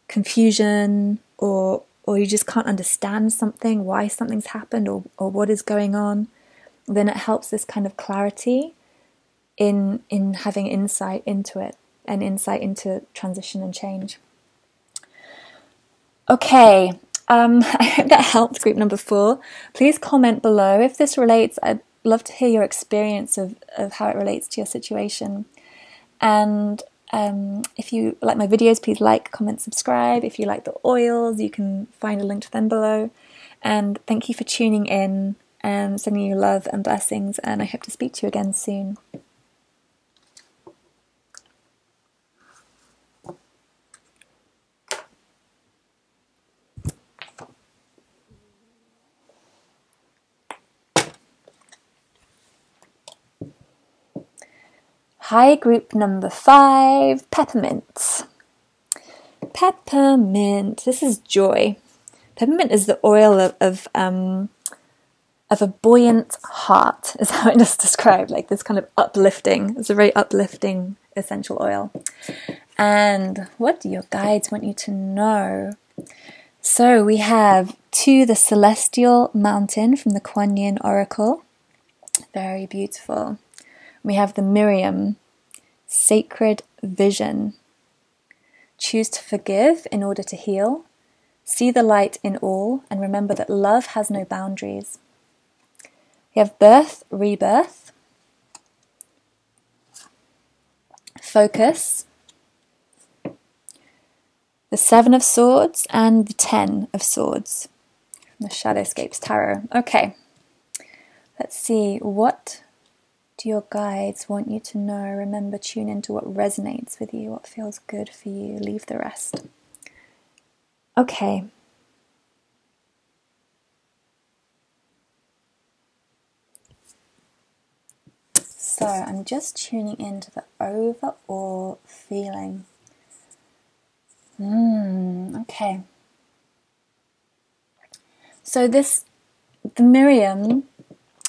confusion or you just can't understand something, why something's happened or what is going on, then it helps this kind of clarity in having insight into it and insight into transition and change. Okay, I hope that helped group number 4. Please comment below if this relates. I'd love to hear your experience of how it relates to your situation. And if you like my videos, please like, comment, subscribe. If you like the oils, you can find a link to them below. And thank you for tuning in, and sending you love and blessings, and I hope to speak to you again soon. Hi, group number 5, peppermint. Peppermint. This is joy. Peppermint is the oil of a buoyant heart, is how it is described, like this kind of uplifting. It's a very uplifting essential oil. And what do your guides want you to know? So we have To the Celestial Mountain from the Kuan Yin Oracle. Very beautiful. We have the Miriam, Sacred Vision. Choose to forgive in order to heal. See the light in all, and remember that love has no boundaries. We have Birth, Rebirth. Focus. The 7 of Swords and the 10 of Swords from the Shadowscapes Tarot. Okay, let's see, what do your guides want you to know? Remember, tune into what resonates with you, what feels good for you. Leave the rest. Okay. So I'm just tuning into the overall feeling. Okay. So the Miriam,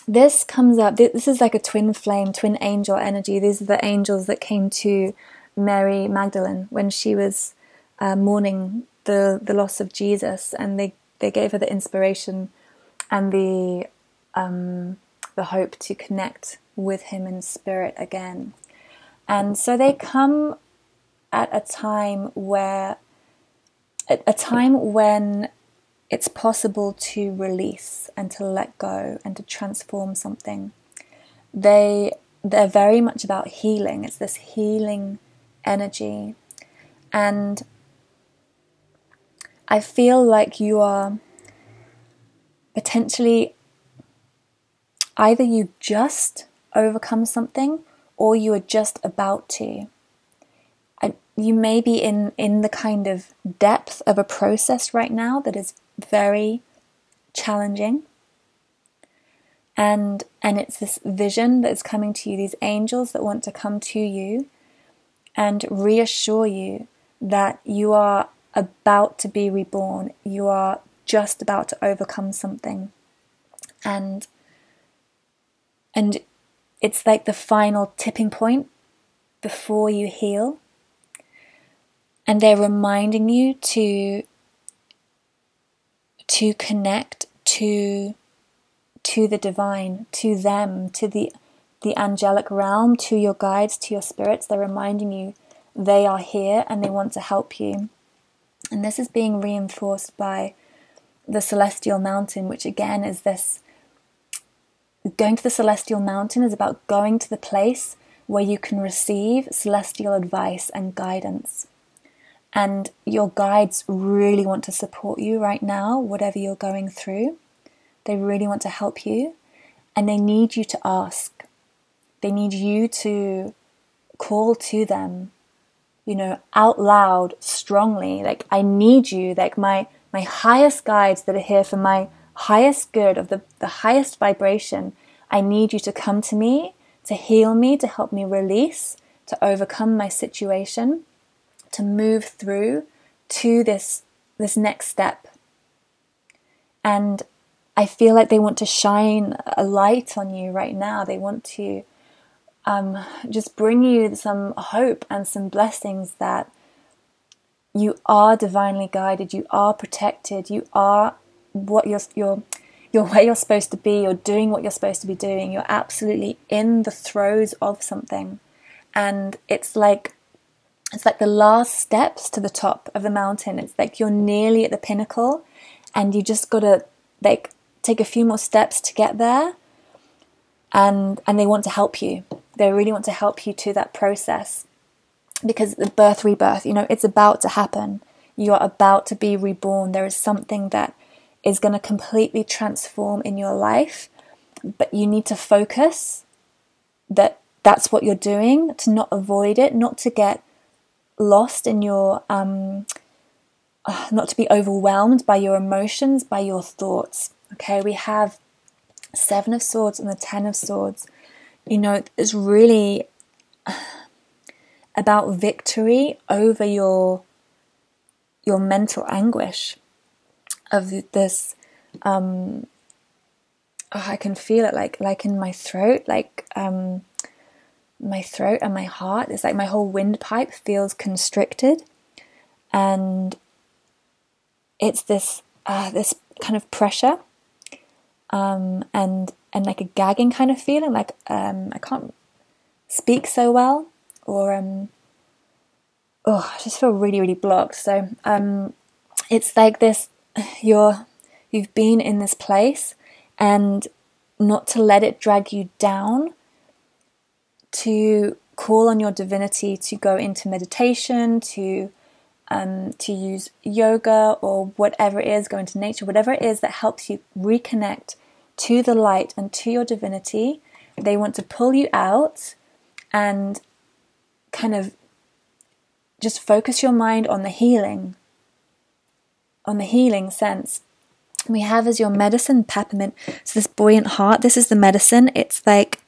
this comes up, this is like a twin flame, twin angel energy. These are the angels that came to Mary Magdalene when she was mourning the loss of Jesus, and they gave her the inspiration and the hope to connect with him in spirit again. And so they come at a time when it's possible to release and to let go and to transform something. They're very much about healing. It's this healing energy. And I feel like you are potentially, either you just overcome something or you are just about to. You may be in the kind of depth of a process right now that is very challenging. And it's this vision that is coming to you, these angels that want to come to you and reassure you that you are about to be reborn. You are just about to overcome something. And it's like the final tipping point before you heal. And they're reminding you to connect to the divine, to them, to the angelic realm, to your guides, to your spirits. They're reminding you they are here and they want to help you. And this is being reinforced by the Celestial Mountain, which again is this, going to the Celestial Mountain is about going to the place where you can receive celestial advice and guidance. And your guides really want to support you right now, whatever you're going through. They really want to help you. And they need you to ask. They need you to call to them, out loud, strongly. Like, I need you. Like, my highest guides that are here for my highest good, of the highest vibration. I need you to come to me, to heal me, to help me release, to overcome my situation, to move through to this next step. And I feel like they want to shine a light on you right now. They want to just bring you some hope and some blessings that you are divinely guided, you are protected, you are what you're you're where you're supposed to be, you're doing what you're supposed to be doing, you're absolutely in the throes of something, and it's like the last steps to the top of the mountain. It's like you're nearly at the pinnacle, and you just gotta like take a few more steps to get there. And they want to help you. They really want to help you to that process, because the birth, rebirth, it's about to happen. You are about to be reborn. There is something that is going to completely transform in your life, but you need to focus that that's what you're doing, to not avoid it, not to get lost in your, not to be overwhelmed by your emotions, by your thoughts. Okay, we have 7 of Swords and the 10 of Swords. It's really about victory over your mental anguish of this. I can feel it like in my throat, my throat and my heart. It's like my whole windpipe feels constricted, and it's this kind of pressure. And like a gagging kind of feeling, like I can't speak so well, or I just feel really, really blocked. So it's like this, you've been in this place, and not to let it drag you down, to call on your divinity, to go into meditation, to use yoga or whatever it is, go into nature, whatever it is that helps you reconnect to the light and to your divinity. They want to pull you out and kind of just focus your mind on the healing sense. We have as your medicine peppermint. So this buoyant heart, this is the medicine. It's like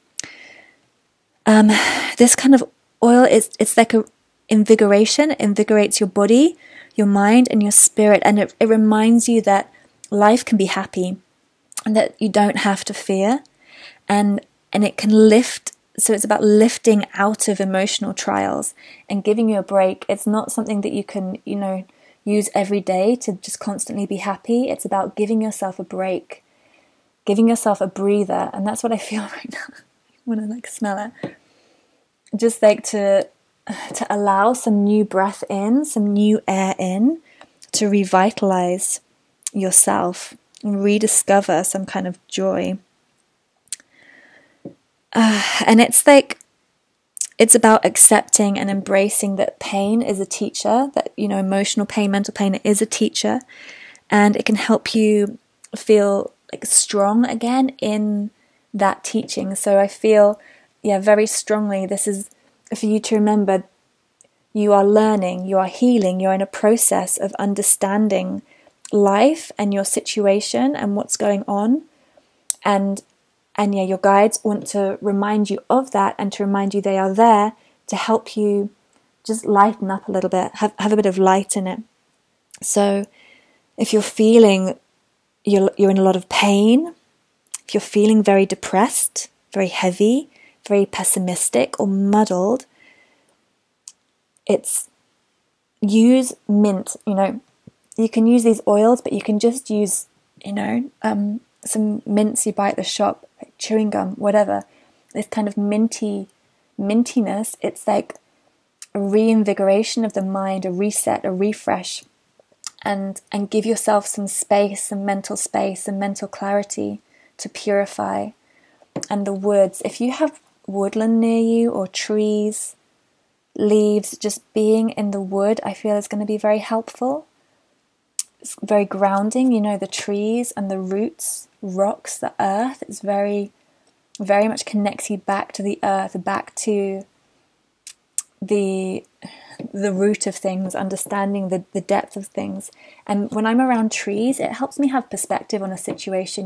this kind of oil it's like a invigoration. It invigorates your body, your mind, and your spirit, and it reminds you that life can be happy, and that you don't have to fear, and it can lift. So it's about lifting out of emotional trials and giving you a break. It's not something that you can, use every day to just constantly be happy. It's about giving yourself a break, giving yourself a breather, and that's what I feel right now when I smell it. Just to allow some new breath in, some new air in, to revitalize yourself and rediscover some kind of joy. And it's about accepting and embracing that pain is a teacher, that, emotional pain, mental pain is a teacher, and it can help you feel strong again in that teaching. So I feel, very strongly, this is for you to remember. You are learning, you are healing, you're in a process of understanding life and your situation and what's going on. And your guides want to remind you of that, and to remind you they are there to help you just lighten up a little bit, have a bit of light in it. So if you're feeling you're in a lot of pain, if you're feeling very depressed, very heavy, very pessimistic or muddled, use mint. You can use these oils, but you can just use, some mints you buy at the shop, like chewing gum, whatever. This kind of mintiness. It's like a reinvigoration of the mind, a reset, a refresh, and give yourself some space, some mental clarity to purify. And the woods, if you have woodland near you, or trees, leaves, just being in the wood, I feel is going to be very helpful. It's very grounding, the trees and the roots, rocks, the earth. It's very, very much connects you back to the earth, back to the root of things, understanding the depth of things. And when I'm around trees, it helps me have perspective on a situation.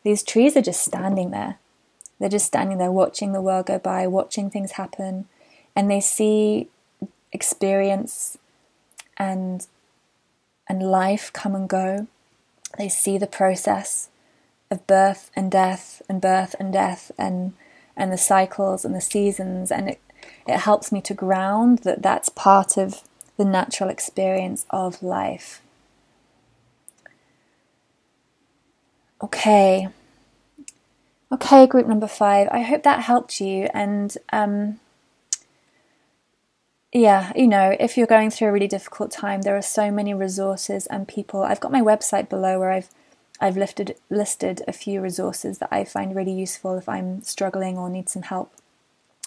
These trees are just standing there. They're just standing there watching the world go by, watching things happen, and they see experience and life come and go. They see the process of birth and death, and birth and death, and the cycles and the seasons, and it helps me to ground that that's part of the natural experience of life. Okay. Okay, group number 5. I hope that helped you. And yeah, if you're going through a really difficult time, there are so many resources and people. I've got my website below where I've listed a few resources that I find really useful if I'm struggling or need some help.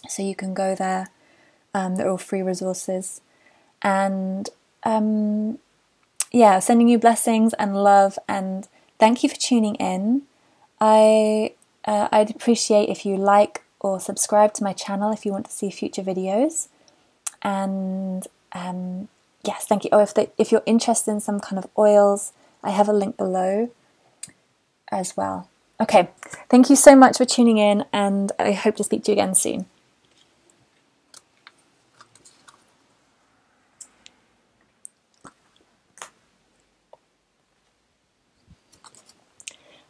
So you can go there. They're all free resources. And yeah, sending you blessings and love, and thank you for tuning in. I'd appreciate if you like or subscribe to my channel if you want to see future videos. And yes, thank you. Oh, if you're interested in some kind of oils, I have a link below as well. Okay, thank you so much for tuning in, and I hope to speak to you again soon.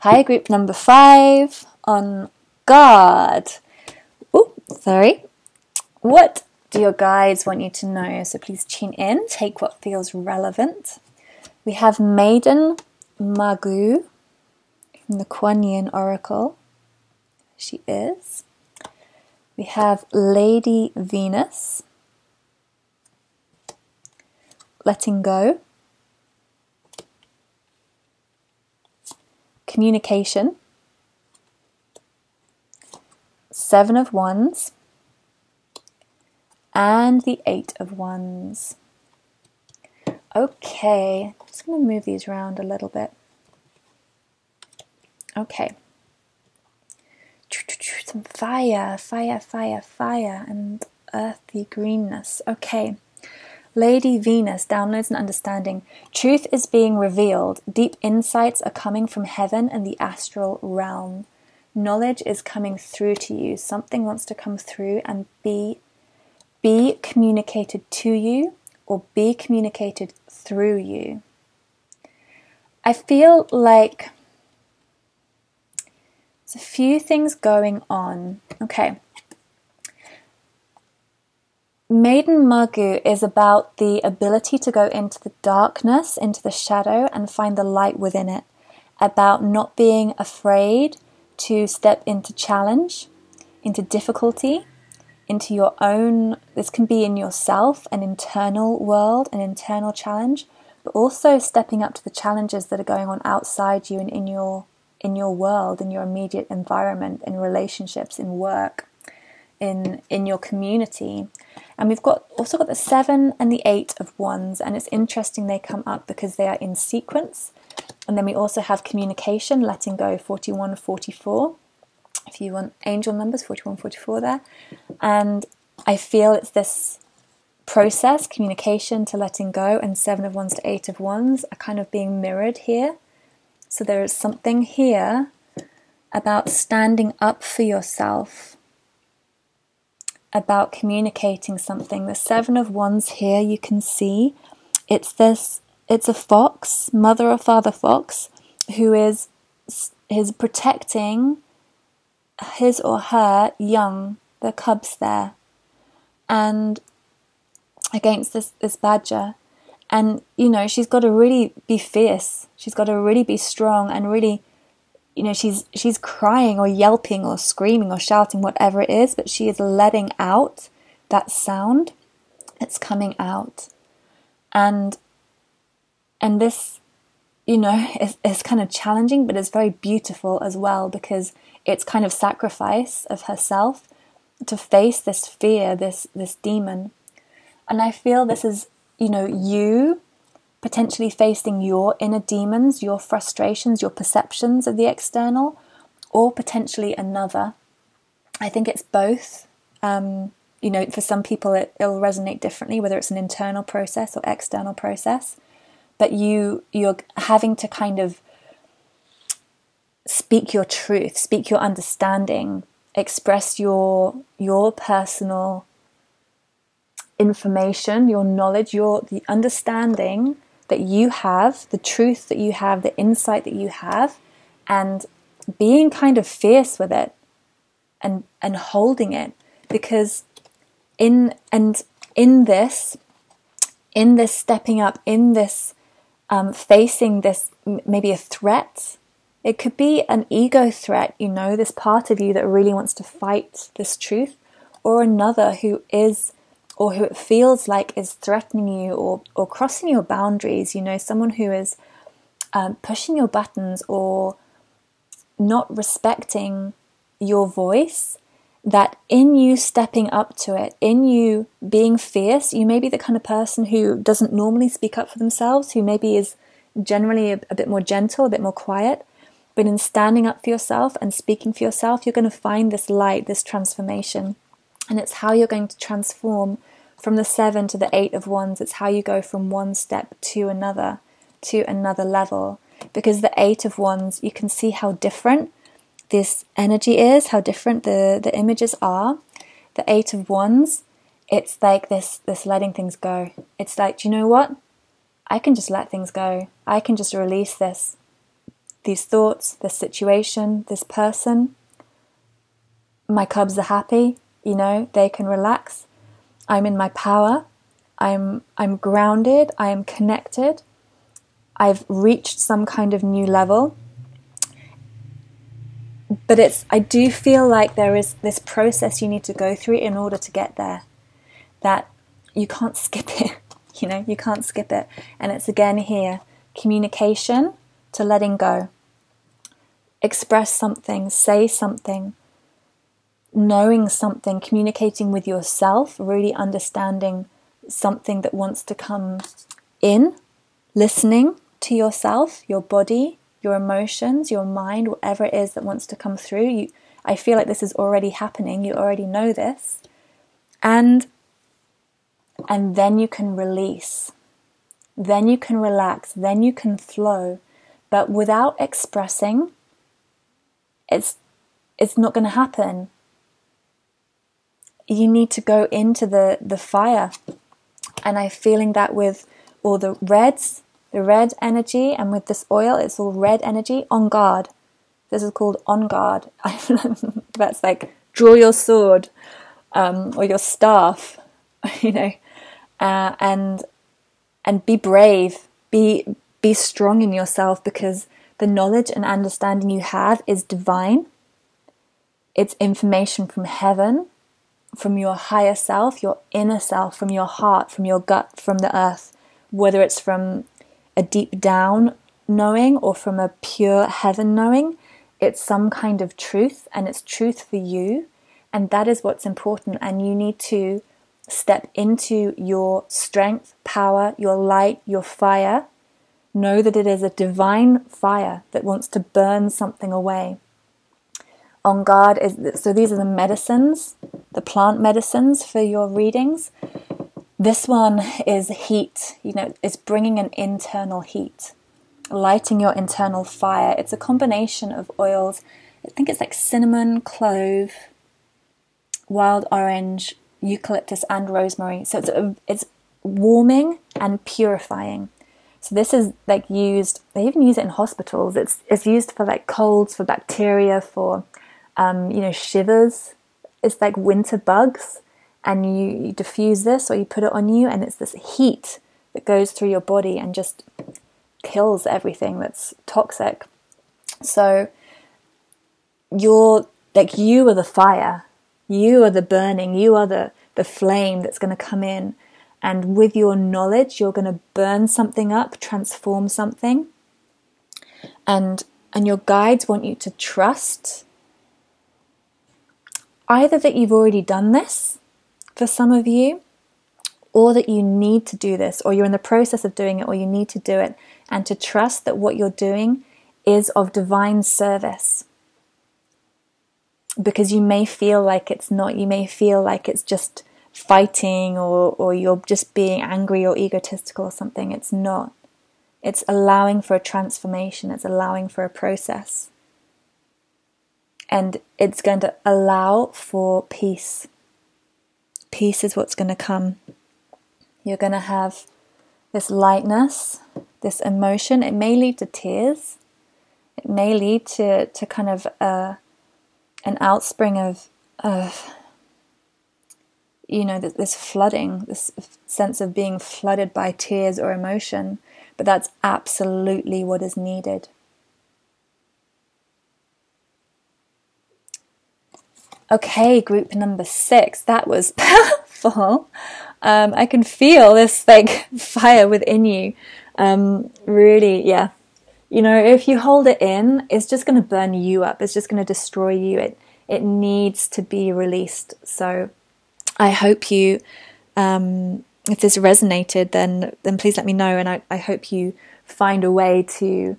Hi, group number 5 on guard. Oh, sorry. What do your guides want you to know? So please tune in, take what feels relevant. We have Maiden Magu from the Kuan Yin Oracle. She is. We have Lady Venus. Letting go. Communication. 7 of Wands. And the 8 of Wands. Okay, I'm just going to move these around a little bit. Okay. Some fire, and earthy greenness. Okay. Lady Venus, downloads and understanding. Truth is being revealed. Deep insights are coming from heaven and the astral realm. Knowledge is coming through to you. Something wants to come through and be communicated to you or be communicated through you. I feel like there's a few things going on. Okay. Maiden Magu is about the ability to go into the darkness, into the shadow, and find the light within it. About not being afraid to step into challenge, into difficulty, into your own, this can be in yourself, an internal world, an internal challenge, but also stepping up to the challenges that are going on outside you and in your world, in your immediate environment, in relationships, in work, in your community. And we've also got the 7 and the 8 of Wands, and it's interesting they come up because they are in sequence. And then we also have communication, letting go, 41, 44. If you want angel numbers, 41, 44 there. And I feel it's this process, communication to letting go, and 7 of Wands to 8 of Wands are kind of being mirrored here. So there is something here about standing up for yourself, about communicating something. The 7 of Wands here, you can see, it's a fox, mother or father fox, who is protecting his or her young, the cubs there, and against this badger. And she's got to really be fierce, she's got to really be strong, and really, she's crying or yelping or screaming or shouting, whatever it is, but she is letting out that sound. It's coming out. And this, is kind of challenging, but it's very beautiful as well, because it's kind of sacrifice of herself to face this fear, this demon. And I feel this is, you potentially facing your inner demons, your frustrations, your perceptions of the external, or potentially another. I think it's both. For some people it'll resonate differently, whether it's an internal process or external process. But you're having to kind of speak your truth, speak your understanding, express your personal information, your knowledge, the understanding that you have, the truth that you have, the insight that you have, and being kind of fierce with it and holding it, because in this stepping up, in this facing this maybe a threat, It could be an ego threat, this part of you that really wants to fight this truth, or another who is, or who it feels like is threatening you or crossing your boundaries, someone who is pushing your buttons or not respecting your voice, that in you stepping up to it, in you being fierce, you may be the kind of person who doesn't normally speak up for themselves, who maybe is generally a bit more gentle, a bit more quiet. But in standing up for yourself and speaking for yourself, you're going to find this light, this transformation. And it's how you're going to transform from the 7 to the 8 of Wands. It's how you go from one step to another level. Because the 8 of Wands, you can see how different this energy is, how different the images are. The 8 of Wands, it's like this letting things go. It's like, do you know what? I can just let things go. I can just release these thoughts, this situation, this person. My cubs are happy, they can relax. I'm in my power. I'm grounded. I am connected. I've reached some kind of new level. But I do feel like there is this process you need to go through in order to get there. That you can't skip it, you can't skip it. And it's again here, communication to letting go. Express something, say something, knowing something, communicating with yourself, really understanding something that wants to come in, listening to yourself, your body, your emotions, your mind, whatever it is that wants to come through. I feel like this is already happening. You already know this. And then you can release. Then you can relax. Then you can flow. But without expressing, it's not going to happen. You need to go into the fire. And I'm feeling that with all the reds, the red energy, and with this oil, it's all red energy. On guard. This is called on guard. That's like draw your sword or your staff, and be brave. Be strong in yourself, because the knowledge and understanding you have is divine. It's information from heaven, from your higher self, your inner self, from your heart, from your gut, from the earth. Whether it's from a deep down knowing or from a pure heaven knowing, it's some kind of truth, and it's truth for you. And that is what's important. And you need to step into your strength, power, your light, your fire. Know that it is a divine fire that wants to burn something away. On guard so these are the medicines, the plant medicines for your readings. This one is heat, it's bringing an internal heat, lighting your internal fire. It's a combination of oils. I think it's like cinnamon, clove, wild orange, eucalyptus and rosemary. So it's warming and purifying. So this is like used, they even use it in hospitals. It's used for like colds, for bacteria, for shivers. It's like winter bugs, and you diffuse this or you put it on you, and it's this heat that goes through your body and just kills everything that's toxic. So you are the fire, you are the burning, you are the flame that's going to come in. And with your knowledge, you're going to burn something up, transform something. And your guides want you to trust either that you've already done this for some of you, or that you need to do this, or you're in the process of doing it, or you need to do it. And to trust that what you're doing is of divine service. Because you may feel like it's not. You may feel like it's just fighting, or you're just being angry or egotistical or something. It's not. It's allowing for a transformation. It's allowing for a process. And it's going to allow for peace. Peace is what's going to come. You're going to have this lightness, this emotion. It may lead to tears. It may lead to kind of an outspring of this flooding, this sense of being flooded by tears or emotion. But that's absolutely what is needed. Okay, group number 6. That was powerful. I can feel this like fire within you. Really, yeah. You know, if you hold it in, it's just going to burn you up. It's just going to destroy you. It needs to be released. So I hope you, if this resonated, then please let me know. And I hope you find a way to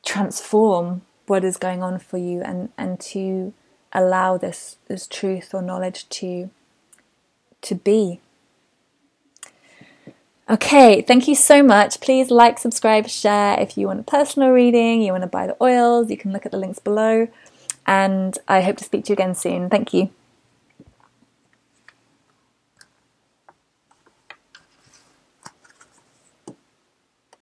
transform what is going on for you, and to allow this truth or knowledge to be. Okay, thank you so much. Please like, subscribe, share. If you want a personal reading, you want to buy the oils, you can look at the links below. And I hope to speak to you again soon. Thank you.